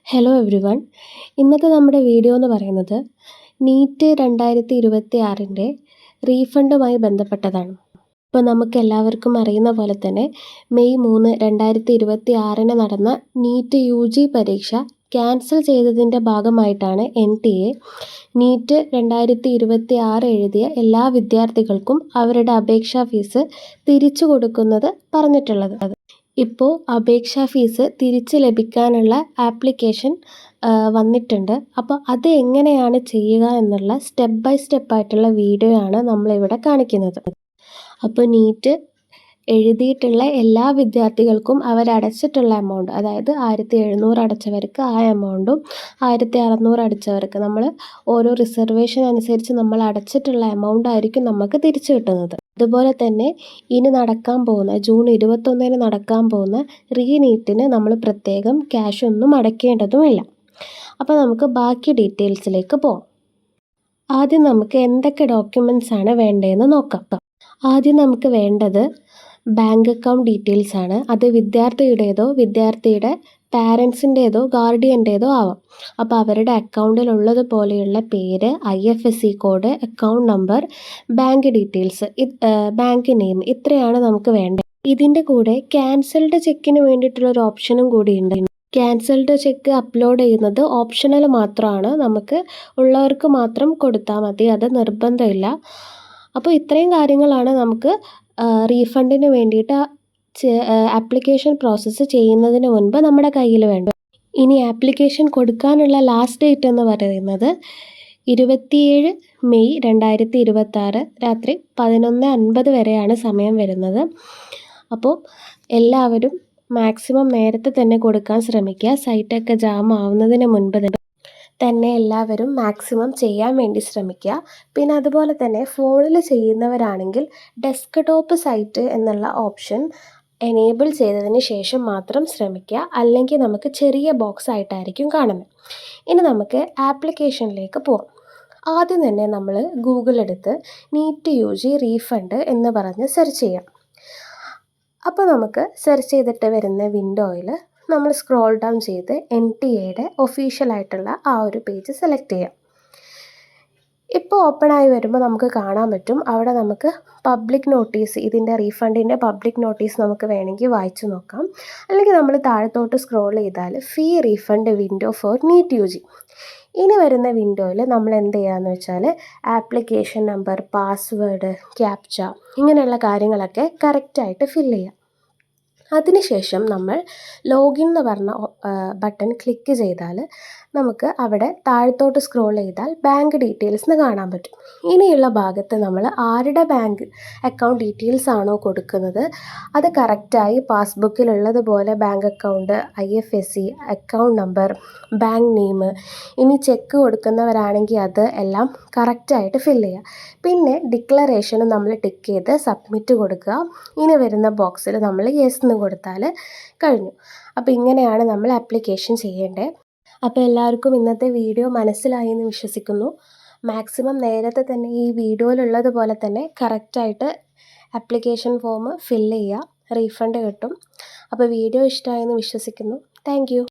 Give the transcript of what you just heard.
Hello every one. ഇന്നത്തെ നമ്മുടെ video എന്ന് പറയുന്നത് നീറ്റ് 2026ൻ്റെ റീഫണ്ടുമായി ബന്ധപ്പെട്ടതാണ്. ഇപ്പോൾ നമുക്ക് എല്ലാവർക്കും അറിയുന്ന പോലെ തന്നെ മെയ് 3, 2026 നടന്ന നീറ്റ് UG പരീക്ഷ ക്യാൻസൽ ചെയ്തതിൻ്റെ ഭാഗമായിട്ടാണ് NTA നീറ്റ് 2026 എഴുതിയ എല്ലാ വിദ്യാർത്ഥികൾക്കും അവരുടെ അപേക്ഷാ ഫീസ് തിരിച്ചു കൊടുക്കുന്നത് പറഞ്ഞിട്ടുള്ളത്. ഇപ്പോൾ അപേക്ഷാ ഫീസ് തിരിച്ച് ലഭിക്കാനുള്ള ആപ്ലിക്കേഷൻ വന്നിട്ടുണ്ട്. അപ്പോൾ അത് എങ്ങനെയാണ് ചെയ്യുക എന്നുള്ള സ്റ്റെപ്പ് ബൈ സ്റ്റെപ്പ് ആയിട്ടുള്ള വീഡിയോ ആണ് നമ്മളിവിടെ കാണിക്കുന്നത്. അപ്പോൾ നീറ്റ് എഴുതിയിട്ടുള്ള എല്ലാ വിദ്യാർത്ഥികൾക്കും അവരടച്ചിട്ടുള്ള എമൗണ്ട്, അതായത് 1700 അടച്ചവർക്ക് ആ എമൗണ്ടും 1600 അടച്ചവർക്ക് നമ്മൾ ഓരോ റിസർവേഷൻ അനുസരിച്ച് നമ്മൾ അടച്ചിട്ടുള്ള എമൗണ്ട് ആയിരിക്കും നമുക്ക് തിരിച്ചു കിട്ടുന്നത്. അതുപോലെ തന്നെ ഇനി നടക്കാൻ പോകുന്ന ജൂൺ 21 നടക്കാൻ പോകുന്ന റീനീറ്റിന് നമ്മൾ പ്രത്യേകം ക്യാഷ് ഒന്നും അടയ്ക്കേണ്ടതുമില്ല. അപ്പോൾ നമുക്ക് ബാക്കി ഡീറ്റെയിൽസിലേക്ക് പോകാം. ആദ്യം നമുക്ക് എന്തൊക്കെ ഡോക്യുമെൻറ്റ്സ് ആണ് വേണ്ടതെന്ന് നോക്കാം. ആദ്യം നമുക്ക് വേണ്ടത് ബാങ്ക് അക്കൗണ്ട് ഡീറ്റെയിൽസ് ആണ്. അത് വിദ്യാർത്ഥിയുടേതോ വിദ്യാർത്ഥിയുടെ പാരൻസിൻ്റേതോ ഗാർഡിയൻ്റേതോ ആവാം. അപ്പോൾ അവരുടെ അക്കൗണ്ടിലുള്ളത് പോലെയുള്ള പേര്, IFSC code, account number, bank details, bank name, ഇത്രയാണ് നമുക്ക് വേണ്ടത്. ഇതിൻ്റെ കൂടെ ക്യാൻസൽഡ് ചെക്കിന് വേണ്ടിയിട്ടുള്ളൊരു ഓപ്ഷനും കൂടിയുണ്ട്. ക്യാൻസൽഡ് ചെക്ക് അപ്ലോഡ് ചെയ്യുന്നത് ഓപ്ഷണൽ മാത്രമാണ്, നമുക്ക് ഉള്ളവർക്ക് മാത്രം കൊടുത്താൽ മതി, അത് നിർബന്ധമില്ല. അപ്പോൾ ഇത്രയും കാര്യങ്ങളാണ് നമുക്ക് റീഫണ്ടിന് വേണ്ടിയിട്ട് ആപ്ലിക്കേഷൻ പ്രോസസ്സ് ചെയ്യുന്നതിന് മുൻപ് നമ്മുടെ കയ്യിൽ വേണ്ടത്. ഇനി ആപ്ലിക്കേഷൻ കൊടുക്കാനുള്ള ലാസ്റ്റ് ഡേറ്റ് എന്ന് പറയുന്നത് 27 മെയ് 2026 രാത്രി 11:50 വരെയാണ് സമയം വരുന്നത്. അപ്പോൾ എല്ലാവരും മാക്സിമം നേരത്തെ തന്നെ കൊടുക്കാൻ ശ്രമിക്കുക. സൈറ്റൊക്കെ ജാം ആവുന്നതിന് മുൻപ് തന്നെ എല്ലാവരും മാക്സിമം ചെയ്യാൻ വേണ്ടി ശ്രമിക്കുക. പിന്നെ അതുപോലെ തന്നെ ഫോണിൽ ചെയ്യുന്നവരാണെങ്കിൽ ഡെസ്ക്ടോപ്പ് സൈറ്റ് എന്നുള്ള ഓപ്ഷൻ എനേബിൾ ചെയ്തതിന് ശേഷം മാത്രം ശ്രമിക്കുക, അല്ലെങ്കിൽ നമുക്ക് ചെറിയ ബോക്സ് ആയിട്ടായിരിക്കും കാണുന്നത്. ഇനി നമുക്ക് ആപ്ലിക്കേഷനിലേക്ക് പോകാം. ആദ്യം തന്നെ നമ്മൾ ഗൂഗിൾ എടുത്ത് നീറ്റ് UG റീഫണ്ട് എന്ന് പറഞ്ഞ് സെർച്ച് ചെയ്യാം. അപ്പോൾ നമുക്ക് സെർച്ച് ചെയ്തിട്ട് വരുന്ന വിൻഡോയിൽ നമ്മൾ സ്ക്രോൾ ഡൗൺ ചെയ്ത് NTAയുടെ ഒഫീഷ്യലായിട്ടുള്ള ആ ഒരു പേജ് സെലക്ട് ചെയ്യാം. ഇപ്പോൾ ഓപ്പണായി വരുമ്പോൾ നമുക്ക് കാണാൻ പറ്റും, അവിടെ നമുക്ക് പബ്ലിക് നോട്ടീസ്, ഇതിൻ്റെ റീഫണ്ടിൻ്റെ പബ്ലിക് നോട്ടീസ് നമുക്ക് വേണമെങ്കിൽ വായിച്ചു നോക്കാം. അല്ലെങ്കിൽ നമ്മൾ താഴത്തോട്ട് സ്ക്രോൾ ചെയ്താൽ fee refund window for NEET UG. ഇനി വരുന്ന വിൻഡോയിൽ നമ്മൾ എന്ത് ചെയ്യുകയെന്ന് വെച്ചാൽ ആപ്ലിക്കേഷൻ നമ്പർ, പാസ്വേഡ്, ക്യാപ്ച, ഇങ്ങനെയുള്ള കാര്യങ്ങളൊക്കെ കറക്റ്റായിട്ട് ഫില്ല് ചെയ്യാം. അതിനുശേഷം നമ്മൾ ലോഗിൻ എന്ന് പറഞ്ഞ ബട്ടൺ ക്ലിക്ക് ചെയ്താൽ നമുക്ക് അവിടെ താഴത്തോട്ട് സ്ക്രോൾ ചെയ്താൽ ബാങ്ക് ഡീറ്റെയിൽസ് എന്ന് കാണാൻ പറ്റും. ഇനിയുള്ള ഭാഗത്ത് നമ്മൾ ആരുടെ ബാങ്ക് അക്കൗണ്ട് ഡീറ്റെയിൽസ് ആണോ കൊടുക്കുന്നത് അത് കറക്റ്റായി പാസ്ബുക്കിലുള്ളതുപോലെ bank account, IFSC, account number, bank name, ഇനി ചെക്ക് കൊടുക്കുന്നവരാണെങ്കിൽ അത് എല്ലാം കറക്റ്റായിട്ട് ഫില്ല് ചെയ്യുക. പിന്നെ ഡിക്ലറേഷന് നമ്മൾ ടിക്ക് ചെയ്ത് സബ്മിറ്റ് കൊടുക്കുക. ഇനി വരുന്ന ബോക്സിൽ നമ്മൾ യെസ് എന്ന് കൊടുത്താൽ കഴിഞ്ഞു. അപ്പോൾ ഇങ്ങനെയാണ് നമ്മൾ ആപ്ലിക്കേഷൻ ചെയ്യേണ്ടത്. അപ്പോൾ എല്ലാവർക്കും ഇന്നത്തെ വീഡിയോ മനസ്സിലായി എന്ന് വിശ്വസിക്കുന്നു. മാക്സിമം നേരത്തെ തന്നെ ഈ വീഡിയോയിലുള്ളതുപോലെ തന്നെ കറക്റ്റായിട്ട് ആപ്ലിക്കേഷൻ ഫോം ഫില്ല് ചെയ്യുക, റീഫണ്ട് കിട്ടും. അപ്പോൾ വീഡിയോ ഇഷ്ടമായെന്ന് വിശ്വസിക്കുന്നു. Thank you.